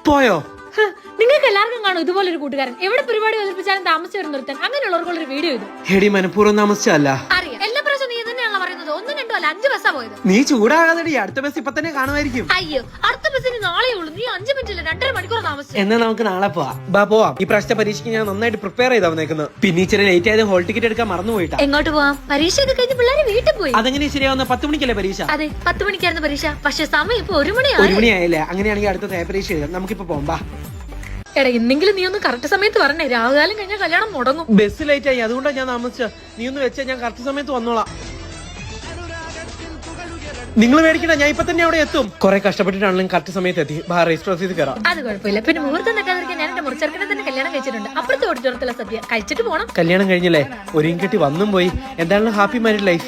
പോയോ? നിങ്ങൾക്ക് എല്ലാവർക്കും കാണും ഇതുപോലൊരു കൂട്ടുകാരൻ. എവിടെ പരിപാടി അവതരിപ്പിച്ചാലും താമസിച്ചു വരുന്ന ഒരുത്തൻ. അങ്ങനെയുള്ളവർക്കുള്ളൊരു വീഡിയോ ഇത്. എടി മനഃപൂർവ്വം താമസിച്ചല്ല. അറിയാം, എല്ലാ പ്രാവശ്യം നീ തന്നെയാണല്ലോ പറയുന്നത്. 1, 2 അല്ല 5 ബസ്സാ പോയത്. നീ ചൂടാകാതെടി, അടുത്ത ബസ് ഇപ്പൊ തന്നെ കാണുമായിരിക്കും. അയ്യോ, അടുത്ത ബസ്സിന് നാളെ ഉള്ളൂ. നീ 5 മിനിറ്റില്ല 2.5 മണിക്കൂർ താമസിച്ചു. എന്നാ നമുക്ക് നാളെ പോവാം. ഈ പ്രാവശ്യത്തെ പരീക്ഷയ്ക്ക് ഞാൻ നന്നായിട്ട് പ്രിപ്പയർ ചെയ്താ വന്നേക്കുന്നത്. പിന്നെ ഇച്ചിരി ലേറ്റ് ആയത് ഹോൾ ടിക്കറ്റ് എടുക്കാൻ മറന്നുപോയിട്ടാ. എങ്ങോട്ട് പോവാം? പരീക്ഷ ഒക്കെ കഴിഞ്ഞ് പിള്ളേര് വീട്ടിൽ പോയി. അതെങ്ങനെ ശരിയാവുന്ന? 10 മണിക്കല്ലേ പരീക്ഷ? അതെ, 10 മണിക്കായിരുന്നു പരീക്ഷ. പക്ഷെ സമയം ഇപ്പൊ 1 മണിയായി. 1 മണിയായില്ലേ? അങ്ങനെയാണെങ്കിൽ അടുത്ത പരീക്ഷ എഴുതാം. നമുക്കിപ്പോ പോകാം. എടാ, ഇന്നെങ്കിലും നീ ഒന്ന് കറക്റ്റ് സമയത്ത് പറഞ്ഞേ. രാഹുകാലം കഴിഞ്ഞാൽ കല്യാണം മുടങ്ങും. ബസ് ലേറ്റ് ആയി, അതുകൊണ്ടാണ് ഞാൻ താമസിച്ച. നീ ഒന്ന് വെച്ചാൽ ഞാൻ കറക്റ്റ് സമയത്ത് വന്നോളാം. നിങ്ങൾ മേടിക്കണ, ഞാൻ ഇപ്പൊ തന്നെ അവിടെ എത്തും. കുറെ കഷ്ടപ്പെട്ടിട്ടാണെങ്കിലും കറക്റ്റ് സമയത്ത് എത്തി. രജിസ്റ്റർ ഓഫീസിൽ കയറാം. അത് കുഴപ്പമില്ല. പിന്നെ മുഹൂർത്തം തെറ്റാതിരിക്കാൻ ഞാൻ എന്റെ മുറിച്ചെറുക്കനെ തന്നെ കല്യാണം കഴിച്ചിട്ടുണ്ട്. അപ്പുറത്തെ ഓഡിറ്റോറിയത്തിലെ സദ്യ കഴിച്ചിട്ട് പോണം. കല്യാണം കഴിഞ്ഞല്ലേ? ഒരുങ്ങി കെട്ടി വന്നും പോയി. എന്തായാലും ഹാപ്പി മാരീഡ് ലൈഫ്.